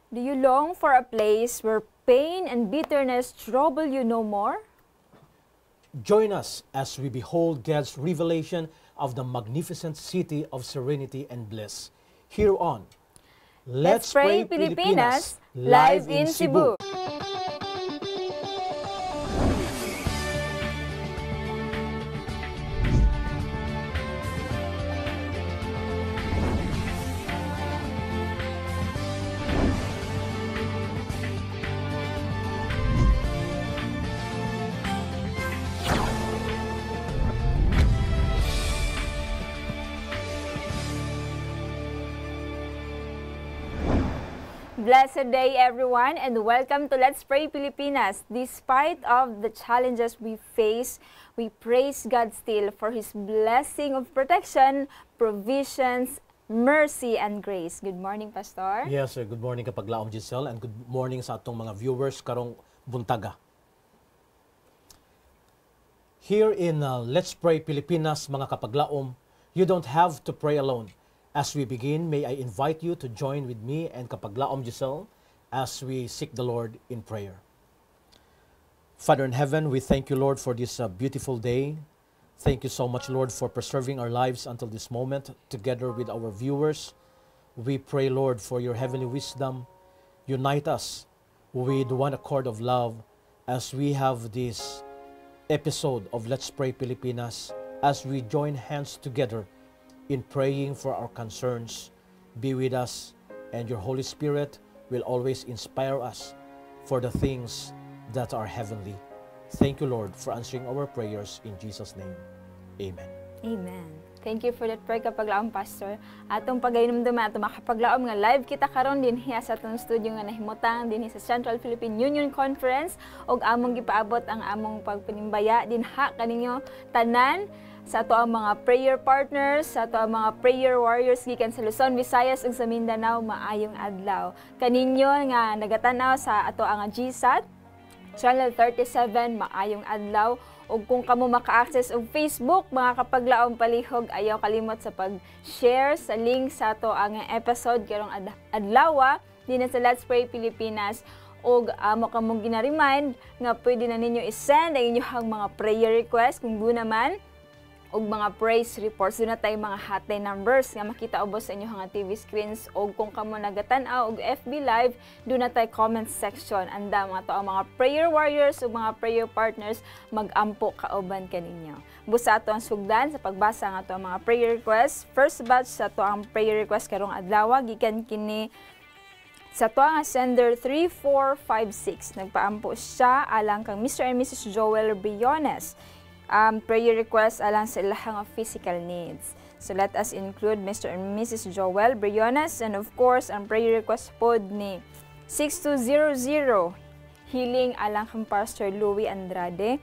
Do you long for a place where pain and bitterness trouble you no more? Join us as we behold God's revelation of the magnificent city of serenity and bliss. Here on Let's Pray Pilipinas, live in Cebu. Blessed day everyone, and welcome to Let's Pray Pilipinas. Despite of the challenges we face, we praise God still for His blessing of protection, provisions, mercy, and grace. Good morning, Pastor. Yes, sir. Good morning kapaglaom Giselle, and good morning sa atong mga viewers karong buntaga. Here in Let's Pray Pilipinas, mga kapaglaom, you don't have to pray alone. As we begin, may I invite you to join with me and kapaglaom Giselle as we seek the Lord in prayer. Father in heaven, we thank you, Lord, for this beautiful day. Thank you so much, Lord, for preserving our lives until this moment together with our viewers. We pray, Lord, for your heavenly wisdom. Unite us with one accord of love as we have this episode of Let's Pray Pilipinas, as we join hands together in praying for our concerns. Be with us, and your Holy Spirit will always inspire us for the things that are heavenly. Thank you, Lord, for answering our prayers in Jesus' name. Amen. Amen. Thank you for that prayer kapaglaom, Pastor. Atong pagayinumduma atong makapaglaom nga live kita karon din hiya sa atong studio nga nahimutang din sa Central Philippine Union Conference, og among gipaabot ang among pagpanimbaya dinha kaninyo tanan sa ato ang mga prayer partners, sa ato ang mga prayer warriors gikan sa Luzon, Visayas ug sa Mindanao. Maayong adlaw kaninyo nga nagatanaw sa ato ang GSAT Channel 37. Maayong adlaw. Ug kung kamo maka-access og Facebook, mga kapaglaom palihog, ayaw kalimot sa pag-share sa link sa ato ang episode karong adlaw din sa Let's Pray Pilipinas. Og amo kamong gina-remind nga pwede na ninyo i-send ang inyong mga prayer request kung doon naman og mga praise reports. Doon na tayo mga hotline numbers nga makita ubos sa inyong mga TV screens. Og kung kamo nagatan-aw og FB Live, doon na tayo comment section. Anda mga to ang mga prayer warriors o mga prayer partners mag-ampo kauban kaninyo. Busa ato ang sugdan sa pagbasa nga to ang mga prayer requests. First batch sa to ang prayer request karong adlaw gikan kini sa to nga sender 3456. Nagpaampo siya alang kang Mr. and Mrs. Joel Briones. Prayer request alang sa ilahang physical needs. So let us include Mr. and Mrs. Joel Briones, and of course ang prayer request pod ni 6200 healing alang kang Pastor Louie Andrade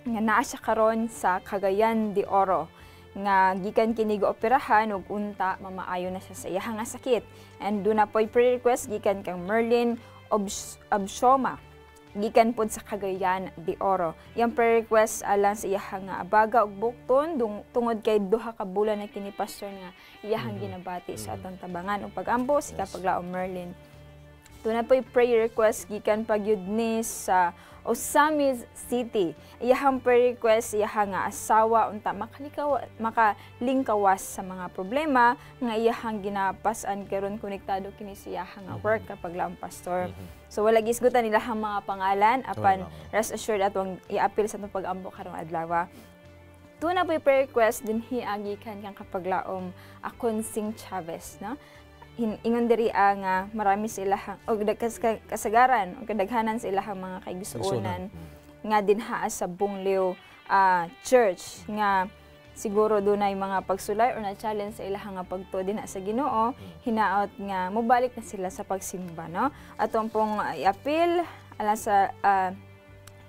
nga naa siya karon sa Cagayan de Oro nga gikan kini operahan ug unta mamaayo na siya sa iyang sakit. And do na po'y prayer request gikan kang Merlin Obshoma gikan pod sa Cagayan de Oro. Yang prayer request alang sa iyahang abaga ug bukton tungod kay duha ka bulan na kini pastor nga iyahang ginabati sa atong tabangan ug pag-ampo si kapaglaom Merlin. Tuna po'y prayer request gikan pagyud ni sa Osamis City. Iyahang prayer request iyahang asawa unta makalingkawas sa mga problema nga iyahang ginapasan karon konektado kini sa iyahang work kapaglaom pastor. So wala gisgutan nila ang mga pangalan apan rest assured atong i-appeal sa atong pag-ampo karong adlaw. Tuna po'y prayer request din hiagikan kang kapaglaom Akonsing Chavez, no? Ingon diri nga marami sila og kasagaran og kadaghanan sa ilahang mga kaigsuonan nga dinhaa sa Bungleo Church nga siguro dunay mga pagsulay or na challenge sa ilahang pagtuo dinha sa Ginoo, hinaot nga mobalik na sila sa pagsimba, no? Atong pong i-appeal ala sa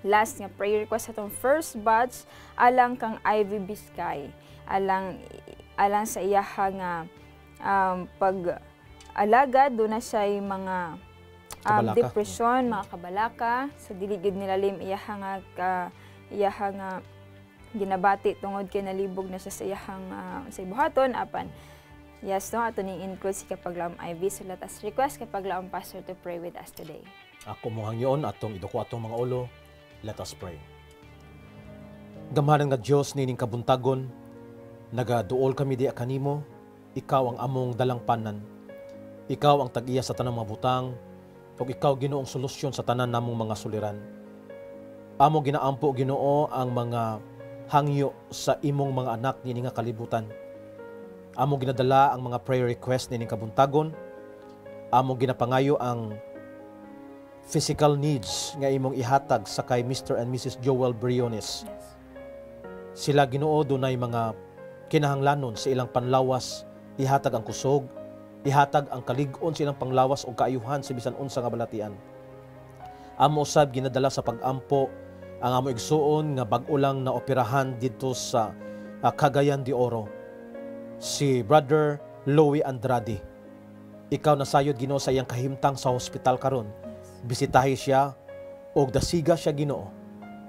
last nga prayer request atong first batch alang kang Ivy Biscay alang sa iyahang pag-alaga. Doon na siya yung mga depression, mga kabalaka. Sa diligid nilalim, iyahang ginabati tungod kay nalibog na siya sa iyahang sa ibuhaton. Apan, Yes, no, ato ning include si Kapaglaom Ivy. So let us request Kapaglaom Pastor to pray with us today. Ako mo hangyon atong iduko atong mga ulo. Let us pray. Gamhanan nga Dios nining kabuntagon, nagaduol kami di kanimo, ikaw ang among dalangpanan. Ikaw ang tag-iya sa tanang mga butang, ug ikaw Ginoong solusyon sa tanan namong mga suliran. Amo ginaampo Ginoo ang mga hangyo sa imong mga anak nining nga kalibutan. Amo ginadala ang mga prayer request nining kabuntagon. Amo ginapangayo ang physical needs nga imong ihatag sa kay Mr. and Mrs. Joel Briones. Yes. Sila Ginoo dunay mga kinahanglanon sa ilang panlawas, ihatag ang kusog, ihatag ang kalig-on sa ilang panglawas o kaayuhan sa bisan unsa nga balatian. Amo usab ginadala sa pag-ampo ang amo igsuon nga bag-o lang na operahan dito sa Cagayan de Oro. Si Brother Louie Andrade. Ikaw nasayod Ginoo sa iyang kahimtang sa hospital karon. Bisitahi siya og dasiga siya Ginoo.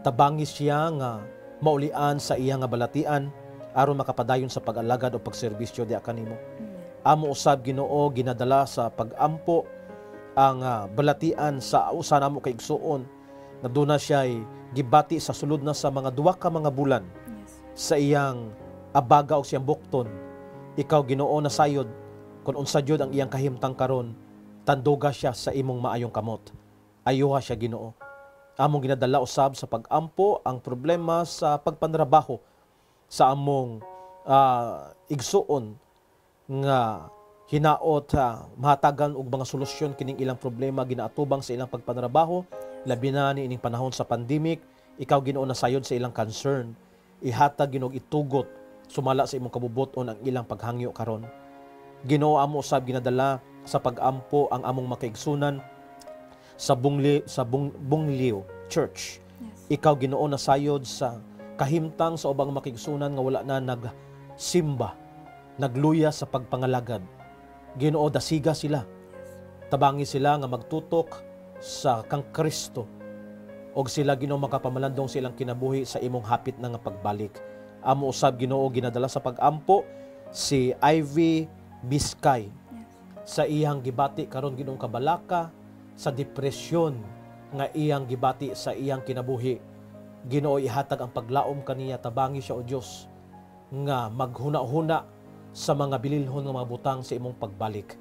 Tabangis siya nga maulian sa iyang nga balatian aron makapadayon sa pag-alagad o pagserbisyo di kanimo. Amo usab Ginoo ginadala sa pag-ampo ang balatian sa usa namo kay igsuon nga duna siya gibati sa sulod na sa mga duwa ka mga bulan sa iyang abaga o siyang bukton. Ikaw Ginoo nasayod kung unsa jud ang iyang kahimtang karon, tanduga siya sa imong maayong kamot. Ayuha siya Ginoo. Among ginadala usab sa pag-ampo ang problema sa pagpanrabaho sa among igsuon nga hinaot mahatagan og mga solusyon kining ilang problema ginaatubang sa ilang pagpanrabaho labi na niining panahon sa pandemic. Ikaw Ginoo nasayod sa ilang concern, ihatag Ginoo itugot sumala sa imong kabubuton ang ilang paghangyo karon. Ginoo amo usab ginadala sa pag-ampo ang among makaigsunan sa Bungliw Church. Yes. Ikaw Ginoo nasayod sa kahimtang sa ubang makigsunan nga wala na nagsimba, nagluya sa pagpangalagad. Ginoo dasiga sila. Tabangi sila nga magtutok sa kang Kristo. Og sila Ginoo makapamalandong silang kinabuhi sa imong hapit na nga pagbalik. Amo usab Ginoo ginadala sa pag-ampo si Ivy Biscay. Yes. Sa iyang gibati karon Ginoong kabalaka sa depresyon nga iyang gibati sa iyang kinabuhi. Ginoo ihatag ang paglaom kaniya, tabangi siya o Dios nga maghuna-huna sa mga bililhon nga mga butang sa imong pagbalik.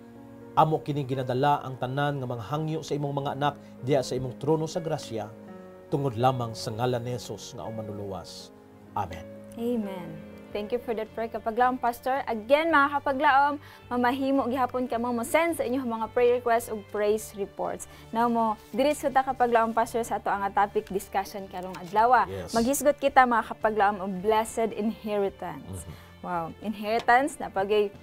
Amo kini ginadala ang tanan nga mga hangyo sa imong mga anak diya sa imong trono sa grasya tungod lamang sa ngalan ni Jesus nga manluluwas. Amen. Amen. Thank you for that prayer Kapaglaom Pastor. Again mga Kapaglaom, mamahimo gihapon ka mo send sa inyong mga prayer requests ug praise reports. Now mo diri sa Kapaglaom Pastor sa ato ang topic discussion karong adlaw. Yes. Maghisgot kita mga Kapaglaom og blessed inheritance. Wow, inheritance na pagay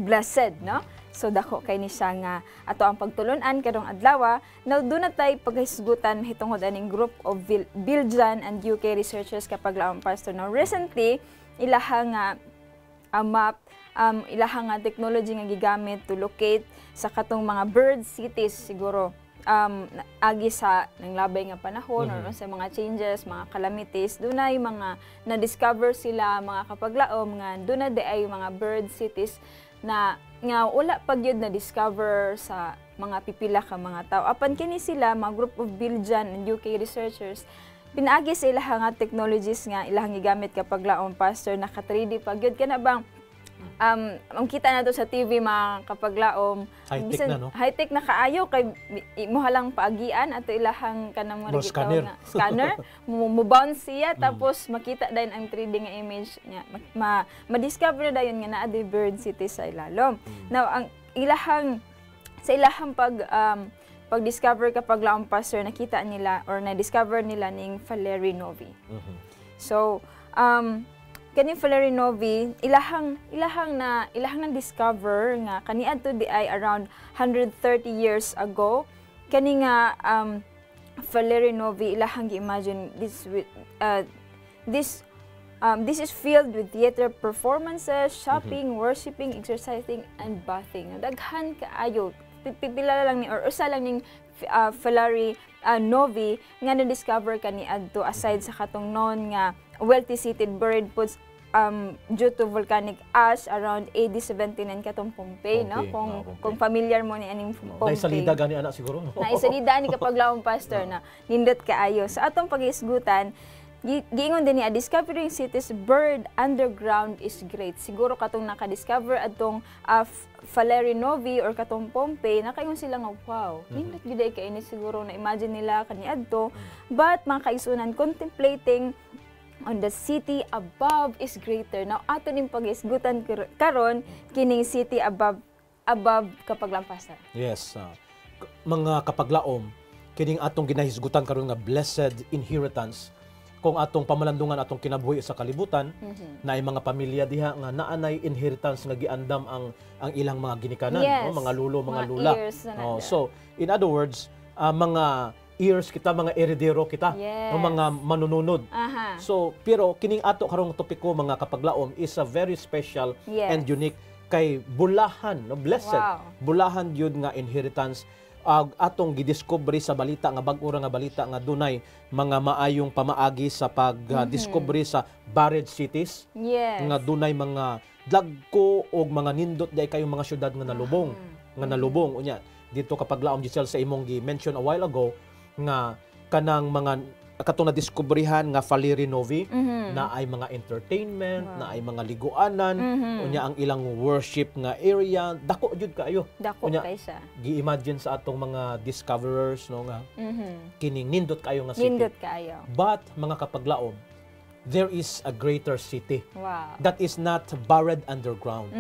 blessed, no? So dako kay ni siya nga ato ang pagtulon-an karong adlaw. Now do na tay paghisgutan hitungod aning group of Belgian and UK researchers Kapaglaom Pastor. Now recently ilahang map, ilahang technology nga gigamit to locate sa katong mga bird cities siguro agi sa nanglabay nga panahon or sa mga changes, mga calamities, dunay mga na-discover sila mga Kapaglaom nga duna di ay mga bird cities na nga wala pa gyud na discover sa mga pipila ka mga tao. Apan kini sila mga group of Belgian and UK researchers pinaagi sa ilahang technologies nga ilahang gigamit Kapaglaom Pastor naka 3D pa gyud kana bang ang kita nato sa TV mga Kapaglaom high-tech na no, high-tech na kaayo kay mo halang paagian ato ilahang kanang mo scanner mo bounce siya tapos makita din ang 3D nga image niya ma-discover na dayon nga naa di bird city sa ilalom. Now ang ilahang sa ilahang pag-discover Kapaglaom Pastor, nakita nila or na-discover nila ning Valery Novi. So, kaning Valery Novi, ilahang na discover nga kaniadto di ay around 130 years ago. Kani nga Valery Novi ilahang gi-imagine this is filled with theater performances, shopping, worshiping, exercising, and bathing. Daghan kaayo pipila lang ni or usa lang ning Valery Novi nga na-discover kani adto aside sa katong non nga wealthy seated buried due to volcanic ash around AD 79 katong Pompeii, no? Pompeii, Pompeii. Kung familiar mo ni aning Pompeii. Naisalida gani anak siguro. No? Naisalida ni kapaglaong pastor na nindot kaayo. Sa atong pag-isgutan, giingon din niya, discovering cities buried underground is great. Siguro katong naka-discover atong Faleri Novi or katong Pompeii, nakaingon sila nga, wow, nindot gyud ay kaini siguro na imagine nila kaniadto. But mga kaisunan, contemplating on the city above is greater. Now, ato ning pag-isgutan karon kining city above kapaglampasan. Yes. Mga kapaglaom, kining atong ginahisgutan karon nga blessed inheritance. Kung atong pamalandungan atong kinabuhi sa kalibutan, na ay mga pamilya diha nga naanay inheritance nga giandam ang ilang mga ginikanan, Yes. no? Mga lulo, mga Mga lula. heirs na nanda. So, in other words, mga heirs kita, mga heredero kita, Yes. no? Mga manununod. Aha. So, pero kining ato karong topiko mga kapaglaom is a very special Yes. and unique kay bulahan, no? Blessed. Wow. Bulahan yun nga inheritance atong gidiscovery sa balita nga bag-o nga balita nga dunay mga maayong pamaagi sa pag-discovery sa buried cities Yes. nga dunay mga dagko og mga nindot day kayong mga syudad nga nalubong unya dito kapag laom Giselle sa imong gi-mention a while ago nga kanang mga katong na-discoveryhan nga Faleri Novi na ay mga entertainment, na ay mga liguanan, unya ang ilang worship nga area, dako jud kaayo. Dako Unya, kay siya. gi-imagine sa atong mga discoverers no nga kining nindot kayo nga city. Nindot kaayo. But mga kapaglaom, there is a greater city Wow. that is not buried underground,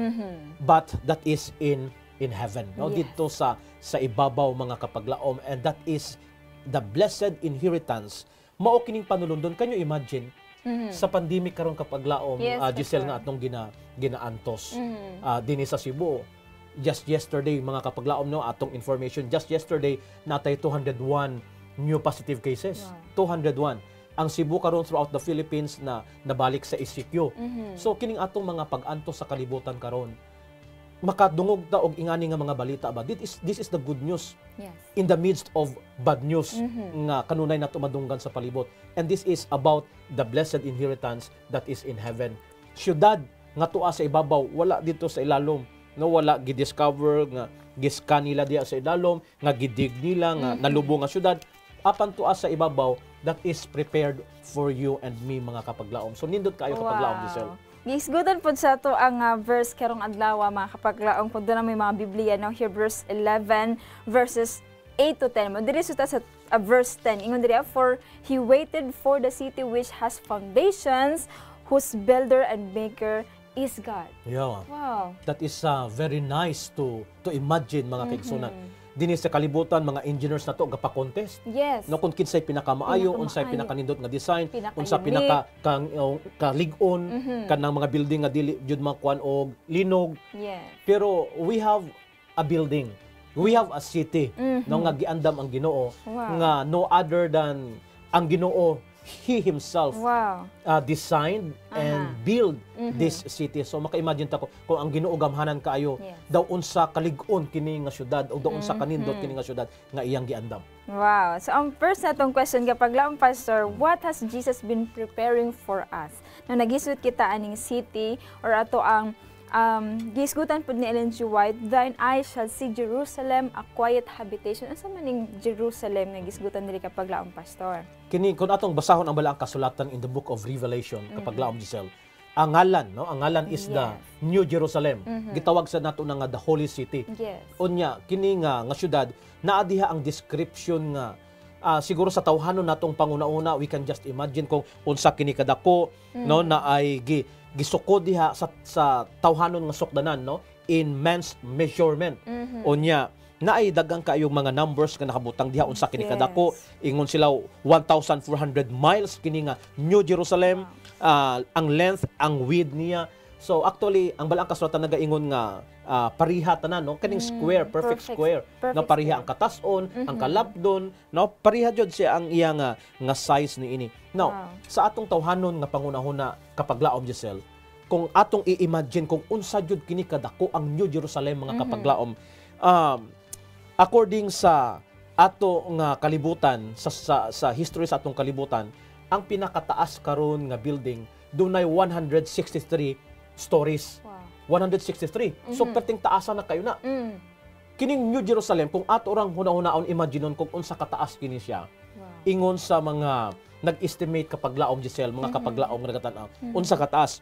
but that is in heaven. No, Yes. dito sa ibabaw mga kapaglaom, and that is the blessed inheritance. Mao kining panulundon. Can you imagine sa pandemic karon kapaglaom, Yes, Giselle Pastor. nga atong ginaantos dinhi sa Cebu. Just yesterday mga kapaglaom no atong information, just yesterday natay 201 new positive cases. 201 ang Cebu karon throughout the Philippines na nabalik sa ECQ. So kining atong mga pag-antos sa kalibutan karon, makadungog ta og ingani nga mga balita ba. This is the good news Yes. in the midst of bad news nga kanunay na tumadunggan sa palibot. And this is about the blessed inheritance that is in heaven. Syudad nga tuwa sa ibabaw, wala dito sa ilalom. No, wala gidiscover nga giskan nila diya sa ilalom, nga gidig nila nga nalubong nga syudad. Apan tuwa sa ibabaw, that is prepared for you and me mga kapaglaom. So nindot kayo kapaglaom, Giselle. Gisgutan po sa to ang verse karong adlaw mga kapaglaong kung doon na may mga Biblia no Hebrews 11 verses 8 to 10 mo diri suta sa verse 10 ingon diri for he waited for the city which has foundations whose builder and maker is God. Yeah. Wow. That is very nice to imagine mga kaigsunan. Dinhi sa kalibutan mga engineers na to gapa-contest. Yes. No kung kinsay pinakamaayo, Pinakamaayo. unsay pinakanindot nga design, Pinaka-unique. unsa kalig-on kanang mga building nga dili jud makuan og linog. Yes. Pero we have a building. We have a city no nga giandam ang Ginoo Wow. nga no other than ang Ginoo he himself Wow. designed and build this city. So maka-imagine ta ko kung ang Ginoo gamhanan kaayo Yes. daw unsa kalig-on kini nga syudad o daw unsa kanindot kini nga syudad nga iyang giandam. Wow. So, ang first natong question kapag lang, Pastor, what has Jesus been preparing for us? Nung nagisut kita aning city or ato ang gisgutan po ni Ellen G. White, thine eyes shall see Jerusalem, a quiet habitation. Asa man ning Jerusalem nga gisgutan diri kapag laong, Pastor? Kini kung atong basahon ang balaang kasulatan in the book of Revelation kapag laom Giselle, ang ngalan no, ang ngalan is the New Jerusalem. Gitawag sa nato nga the Holy City. Yes. Unya kini nga syudad naa diha ang description nga siguro sa tawhanon natong panguna-una we can just imagine kung unsa kini kadako no na ay gisukod diha sa tawhanon nga sukdanan no in man's measurement. Unya naay daghang kaayong mga numbers nga nakabutang diha unsa kini kadako, ingon sila 1,400 miles kini nga New Jerusalem. Ang length, ang width niya. So actually ang balaang kasulatan nagaingon nga pariha tanan no kaning square, perfect square. Na pariha ang katason, ang kalapdon, no pariha jud siya ang iya nga size niini. Now, sa atong tawhanon nga pangunahuna kapag laom Giselle, kung atong i-imagine kung unsa jud kini kadako ang New Jerusalem mga kapaglaom, according sa ato nga kalibutan sa history sa atong kalibutan, ang pinakataas karon nga building dunay 163 stories. Wow. 163. So perting taasa na kayo na. Kining New Jerusalem, kung ato orang huna-hunaon imaginon kung unsa kataas kini siya. Wow. Ingon sa mga nag-estimate kapag laom Giselle, mga kapag laom nga nagatan-aw, unsa kataas.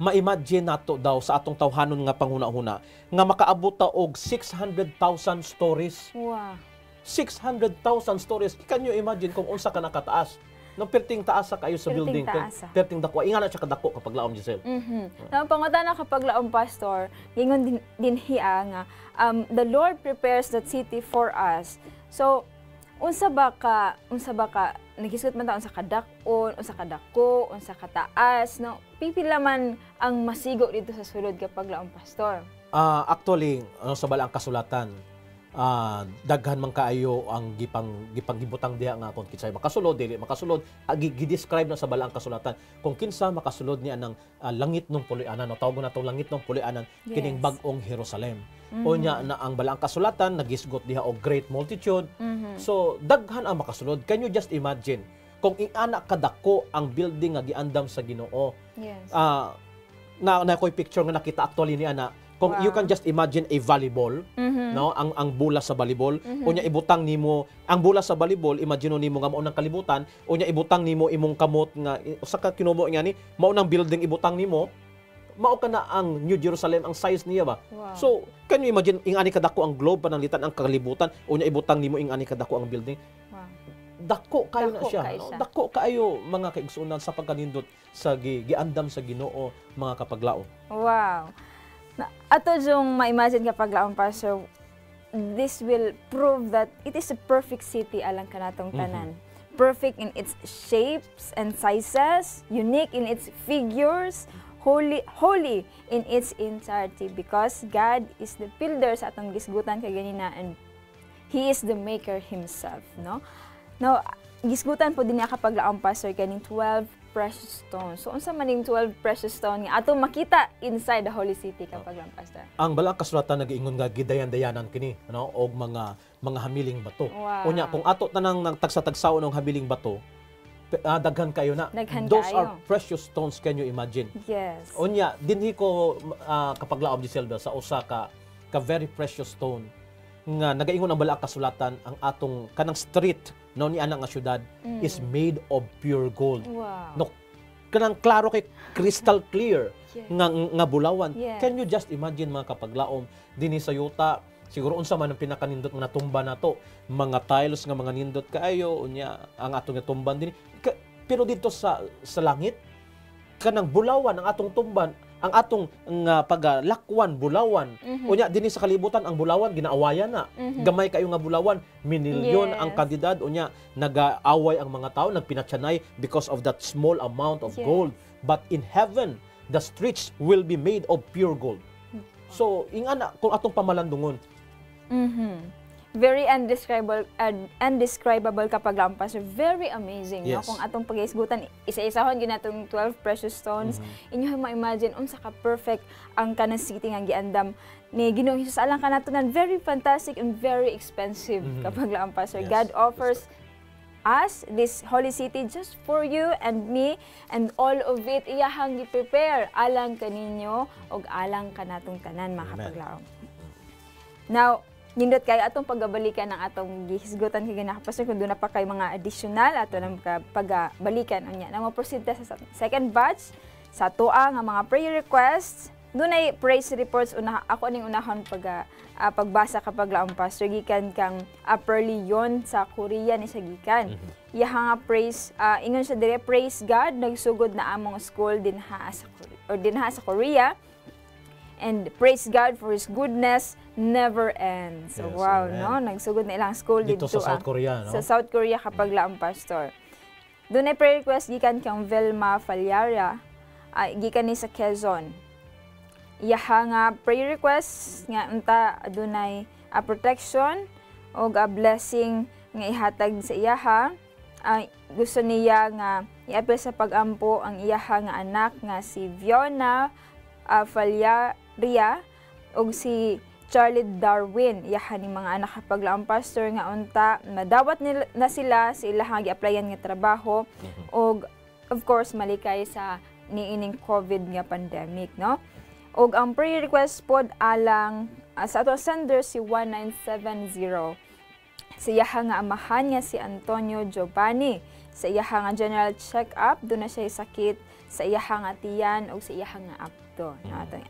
Ma-imagine nato daw sa atong tawhanon nga panghuna-huna nga makaabot ta og 600,000 stories. Wow. 600,000 stories. Can you imagine kung unsa ka nakataas? No perting taasa kayo sa Perting building, taasa. perting dako. Inga na siya kadako kapag laom Giselle. Ang pangutana kapag laom pastor, gingon din hiya nga the Lord prepares that city for us. So unsa ba ka nagisgot man ta unsa kadakon, unsa kadako, unsa kataas, no? Pipila man ang masigo dito sa sulod kapag laom pastor. Actually, sa balang kasulatan, daghan man kaayo ang gipang-gibutang diha nga kung kinsay makasulod dili makasulod, gi-describe na sa balang kasulatan kung kinsa makasulod niya ng langit ng puloy-anan, no tawag na to langit ng puloy-anan, kining bag-ong Jerusalem. Unya na ang balang kasulatan nagisgot diha og great multitude. So daghan ang makasulod. Can you just imagine kung ing-ana kadako ang building nga giandam sa Ginoo? Yes. Na ko'y picture nga nakita actually ni ana. Kung you can just imagine a volleyball, no, ang bola sa volleyball, unya ibutang nimo ang bola sa volleyball, imagine nimo nga mao nang kalibutan, unya ibutang nimo imong kamot nga usa ka kinumo nga ni, mao nang building ibutang nimo, mao kana ang New Jerusalem ang size niya ba. Wow. So, can you imagine ing ani kadako ang globe pananglitan ang kalibutan, unya ibutang nimo ing ani kadako ang building. Wow. Dako kayo na Dako siya, kayo no? siya. Dako kayo mga kaigsunan sa pagkanindot sa giandam sa Ginoo mga kapaglao. Wow. Ato yung ma-imagine kapag laong pastor, this will prove that it is a perfect city alang kanatong tanan. Perfect in its shapes and sizes, unique in its figures, holy in its entirety, because God is the builder sa atong gisgutan kay ganina, and He is the maker Himself, no? Now, gisgutan po din niya kapag laong pastor kaning 12 precious stones. So unsa man ning 12 precious stone nga atong makita inside the holy city kapag laong pastor? Ang balang kasulatan nag-iingon nga gidayan-dayanan kini, no, og mga hamiling bato. Wow. Unya kung ato tanang nang tagsa-tagsaon ng hamiling bato, daghan kayo na. Daghan Those kayo. are precious stones, can you imagine? Yes. Unya dinhi ko kapag laom Giselle sa usa ka very precious stone nga nagaingon ang balang kasulatan ang atong kanang street no ni ana nga syudad is made of pure gold. Wow. No, kanang klaro kay crystal clear Yes. nga bulawan. Yes. Can you just imagine mga kapaglaom dinhi sa yuta, siguro unsa man ang pinakanindot nga tumba nato, mga tiles nga mga nindot kaayo unya ang atong tumban dinhi. Pero dito sa langit kanang bulawan ang atong tumban, ang atong nga pagalakwan bulawan. Unya dinhi sa kalibutan ang bulawan ginaawayan na. Gamay kayo nga bulawan, minilyon ang Yes. kantidad unya nagaaway ang mga tao, nagpinatsanay because of that small amount of Yes. gold. But in heaven, the streets will be made of pure gold. So, ingana kung atong pamalandungon. Very undescribable kapag lampas. Very amazing. No? Yes. Kung atong pag-isgutan, isa-isahon yun natong 12 precious stones. Inyo ma-imagine, unsa ka perfect ang kanang city nga giandam ni Ginoong Hesus alang kanatunan. Very fantastic and very expensive kapag lampas. Yes. God offers us this holy city just for you and me, and all of it iyahang gi-prepare alang kaninyo og alang kanatong tanan mga Amen. kapaglaom. Now, nindot kayo atong pagbalikan ng atong gihisgutan kay ginakapastor kung doon na pa kay mga additional ato nang pagbalikan unya. Na mo-proceed ta sa second batch sa tuwa nga mga prayer requests. Doon ay praise reports ako aning unahon pagbasa kapag laong pastor gikan kang Perleon sa Korea ni sa gikan. Iya nga praise ingon siya dire, praise God nagsugod na among school dinha sa Korea. And praise God for His goodness never ends. So, Yes, wow, amen. no? Nagsugod na ilang school Dito dito sa South Korea, no? Sa South Korea kapag laong pastor. Doon ay prayer request gikan kang Velma Falyara, gikan ni sa Quezon. Iyaha nga prayer request nga unta adunay protection o blessing nga ihatag sa iyaha. Gusto niya nga iapil sa pag-ampo ang iyaha nga anak nga si Fiona Falyaria o si Charlie Darwin. Iyaha ni mga anak kapag laong pastor nga unta nadawat na sila sa ilang gi-applyan nga trabaho o of course malikay sa niining COVID nga pandemic, no? Og ang prayer request pod alang sa ato sender si 1970. Sa iyaha nga amahan nga si Antonio Giovanni. Sa iyaha nga general check-up, doon na siya sakit sa iyaha nga tiyan o sa iyaha nga apto.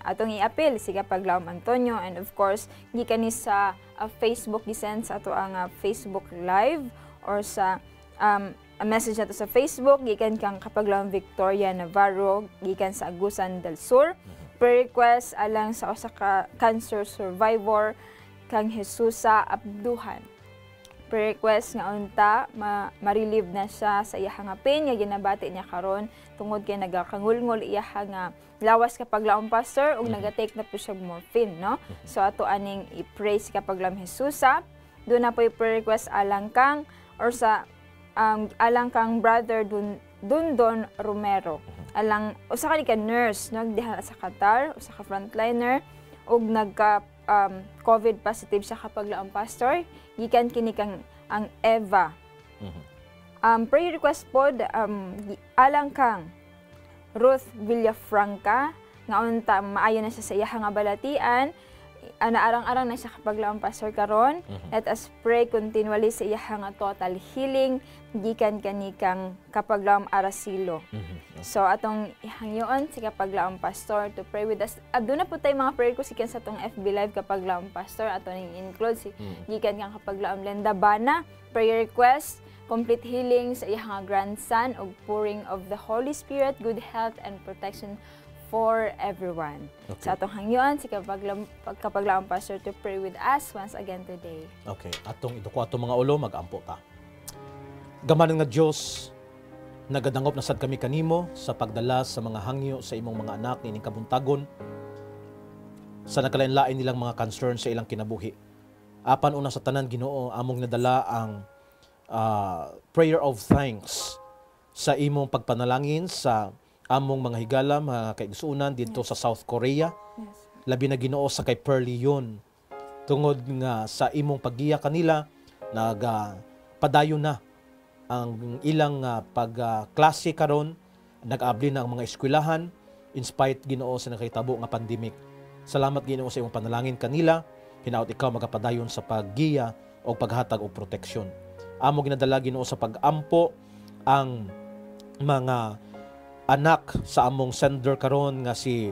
Atong i-appeal si Kapaglaom Antonio, and of course, gikan ni sa Facebook gisend sa ato ang Facebook live or sa a message nato sa Facebook gikan kang Kapaglaom Victoria Navarro gikan sa Agusan del Sur. Prayer request alang sa usa ka cancer survivor kang Jesusa Abduhan. Prayer request nga unta ma-relieve na siya sa iyaha nga pain nga ginabati niya karon tungod kay nagakangulngol iyaha nga lawas kapag laom pastor ug nagatake na po siya morphine, no? So ato aning i-pray si Kapaglaom Jesusa. Doon na po prayer request alang kang or sa alang kang brother Dundon Romero. Alang usa ka nurse nagdiha sa Qatar, usa ka frontliner ug nagka COVID positive siya Kapaglaom pastor. Gikan kini kang ang Eva. Prayer request pod alang kang Ruth Villafranca nga unta maayo na siya sa iyaha nga balatian. Arang-arang na siya Kapaglaom pastor karon. Let us pray continually sa iyaha nga total healing gikan kani kang Kapaglaom Aracilo. So atong ihangyoon si Kapaglaom pastor to pray with us. Aduna po tay mga prayer ko sikan sa atong FB live Kapaglaom pastor ato ning include si gikan kang Kapaglaom Lenda Bana. Prayer request complete healing sa iyang grandson ug pouring of the Holy Spirit, good health and protection for everyone. Okay. Sa atong hangyoon si Kapaglaom pastor to pray with us once again today. Okay, atong iduko atong mga ulo magampo ta. Gamanon nga Dios, nagadangop na sad kami kanimo sa pagdala sa mga hangyo sa imong mga anak nining kabuntagon sa nakalain-lain nilang mga concern sa ilang kinabuhi. Apan una sa tanan Ginoo, among nadala ang prayer of thanks sa imong pagpanalangin sa among mga higala, mga kaigsuunan dito sa South Korea. Labi na Ginoo sa kay Pearly yun. Tungod nga sa imong paggiya kanila, padayon na ang ilang pagklase karon, nag-abli na ang mga eskwelahan in spite Ginoo sa nakahitabo nga pandemic. Salamat Ginoo sa imong panalangin kanila, hinaot ikaw magapadayon sa paggiya o paghatag og proteksyon. Amo ginadala Ginoo sa pag-ampo ang mga anak sa among sender karon nga si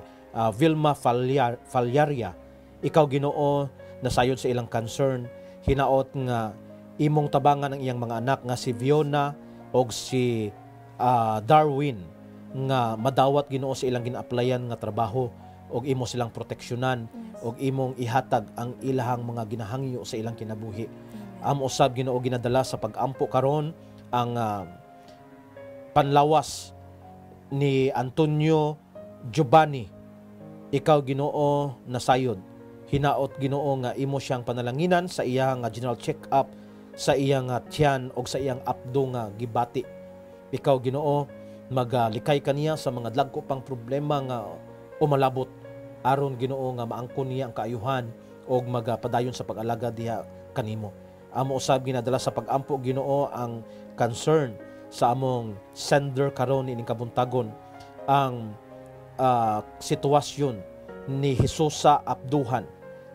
Vilma Falyaria. Ikaw Ginoo nasayod sa ilang concern, hinaot nga imong tabangan ang iyang mga anak nga si Fiona og si Darwin nga madawat Ginoo sa ilang gina-applyan nga trabaho og imo silang proteksyonan og imong ihatag ang ilahang mga ginahangyo sa ilang kinabuhi. Amo usab Ginoo ginadala sa pag-ampo karon ang panlawas ni Antonio Giovanni. Ikaw Ginoo nasayod, hinaot Ginoo nga imo siyang panalanginan sa iyang general check-up sa iyang tiyan o sa iyang apdo nga gibati. Ikaw Ginoo magalikay kaniya sa mga dagko pang problema nga umalabot aron Ginoo nga maangkon niya ang kaayuhan o magapadayon sa pag-alaga diha kanimo. Amo usab ginadala sa pag-ampo Ginoo ang concern sa among sender karon ining kabuntagon ang sitwasyon ni Jesusa Abduhan,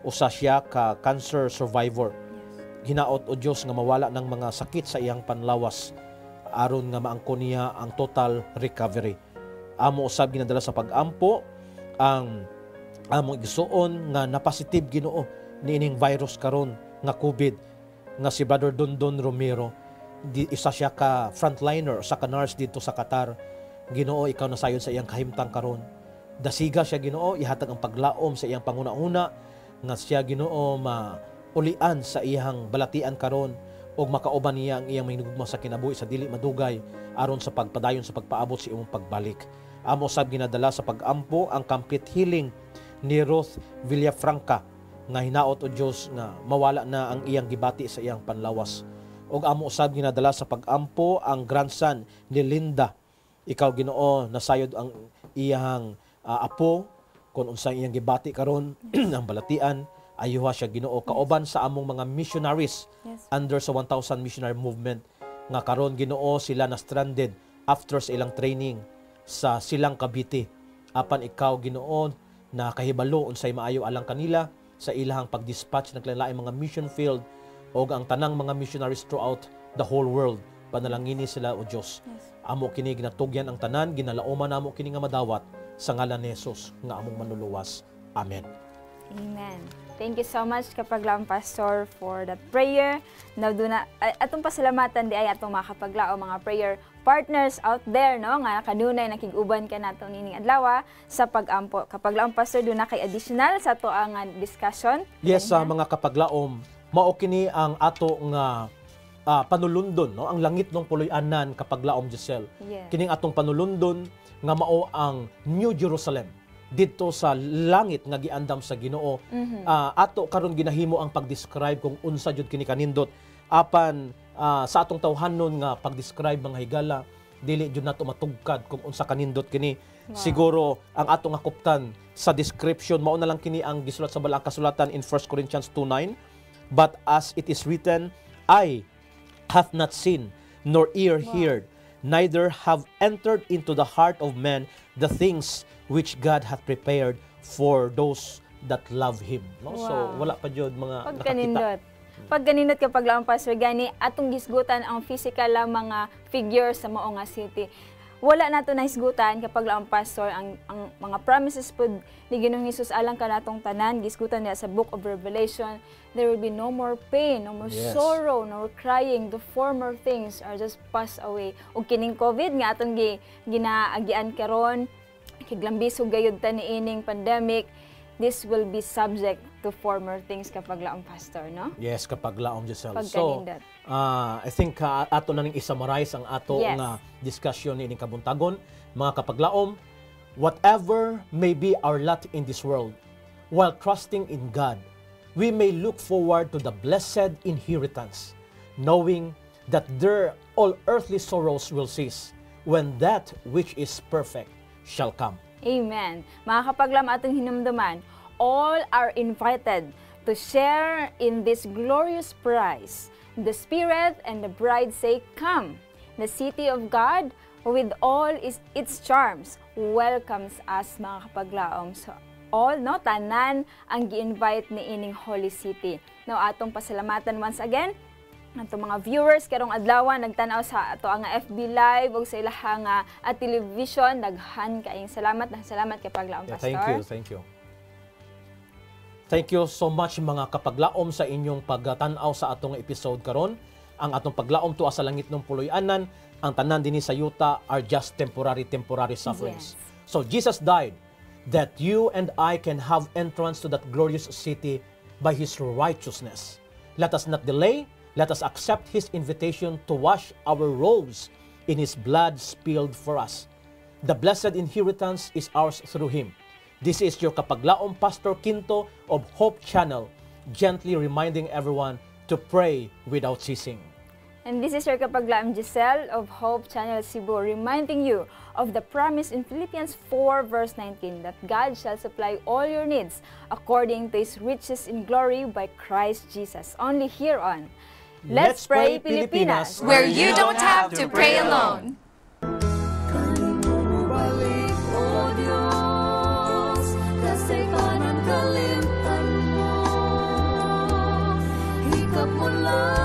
usa siya ka cancer survivor. Hinaot o Dios nga mawala ng mga sakit sa iyang panlawas aron nga maangkon niya ang total recovery. Amo usab ginadala sa pag-ampo ang among igsuon nga na-positive Ginoo niining virus karon nga COVID nga si Brother Dundon Romero. Isa siya ka frontliner sa nurse dito sa Qatar. Ginoo ikaw nasayod sa iyang kahimtang karon. Dasiga siya Ginoo ihatag ang paglaom sa iyang panguna-una nga siya Ginoo ulian sa iyang balatian karon og makauban niya ang iyang hinugma sa kinabuhi sa dili madugay aron sa pagpadayon sa pagpaabot sa imong pagbalik. Amo sab ginadala sa pag-ampo ang complete healing ni Ruth Villafranca nga hinaot o Dios nga mawala na ang iyang gibati sa iyang panlawas. Og amo usab ginadala sa pag-ampo ang grandson ni Linda. Ikaw Ginoo nasayod ang iyang apo kun unsang iyang gibati karon ang balatian. Ayuha siya Ginoo kauban sa among mga missionaries under sa 1,000 missionary movement nga karon Ginoo sila na stranded after sa ilang training sa Silang Cavite. Apan ikaw Ginoo na kahibalo unsay maayo alang kanila sa ilahang pagdispatch ng lain mga mission field o ang tanang mga missionaries throughout the whole world. Panalangini sila o Dios. Amo kini ginatugyan ang tanan, ginalaoman namo kini nga madawat sa ngalan ni Jesus nga among manluluwas. Amen. Amen. Thank you so much kapaglaom Pastor for that prayer. Now do na atong pasalamatan di ay atong mga kapaglao mga prayer partners out there no nga kanunay nakig-uban ka nato nining adlaw sa pag-ampo. Kapaglaom Pastor do na kay additional sa to ang discussion. Yes, sa mga kapaglaom, mao kini ang ato nga panulundon no ang langit ng puloy-anan kapaglaom Giselle. Yes. Kining atong panulundon nga mao ang New Jerusalem didto sa langit nga giandam sa Ginoo. Ato karon ginahimo ang pag-describe kung unsa jud kini kanindot apan sa atong tawhanon nga pag-describe mga higala dili jud nato matugkad kung unsa kanindot kini. Siguro ang atong akuptan sa description mao na lang kini ang gisulat sa balaang kasulatan in 1 Corinthians 2:9. But as it is written, I hath not seen nor ear heard, neither have entered into the heart of man the things which God hath prepared for those that love Him. No? So, wala pa jud mga nakakita. Pagkanindot kapag lang Pastor gani atong gisgutan ang physical lang mga figures sa mao nga city. Wala nato na hisgutan kapag lang Pastor ang mga promises pud ni Ginoong Hesus alang kanatong tanan gisgutan niya sa Book of Revelation. There will be no more pain, no more sorrow, no more crying. The former things are just passed away. Ug kining COVID nga atong ginaagian karon kiglambisog gayud ta niining pandemic, this will be subject to former things kapag laom Pastor, no? Yes, kapag laom Giselle. So, Pagkanindot. I think ato na ning isummarize ang ato nga discussion ining kabuntagon. Mga kapaglaom, whatever may be our lot in this world, while trusting in God, we may look forward to the blessed inheritance, knowing that there all earthly sorrows will cease when that which is perfect shall come. Amen. Mga kapaglam atong hinumduman, all are invited to share in this glorious prize. The Spirit and the bride say, Come. The city of God, with all its charms, welcomes us, mga kapaglaom. So, all, no, tanan ang gi-invite ni ining Holy City. Now, atong pasalamatan once again, ato mga viewers karong adlaw nagtan-aw sa ato ang FB Live ug sa ilahang television. Daghan kaayong salamat kay Paglaom Pastor. Thank you. Thank you so much mga kapaglaom sa inyong pagtan-aw sa atong episode karon. Ang atong paglaom tuwa sa langit ng puloy-anan, ang tanan dinhi sa yuta are just temporary sufferings. So Jesus died that you and I can have entrance to that glorious city by His righteousness. Let us not delay. Let us accept His invitation to wash our robes in His blood spilled for us. The blessed inheritance is ours through Him. This is your kapaglaom Pastor Quinto of Hope Channel, gently reminding everyone to pray without ceasing. And this is your kapaglaom Giselle of Hope Channel Cebu, reminding you of the promise in Philippians 4 verse 19 that God shall supply all your needs according to His riches in glory by Christ Jesus. Only here on Let's Pray Pilipinas, where you don't have to pray alone. Hikap mo lang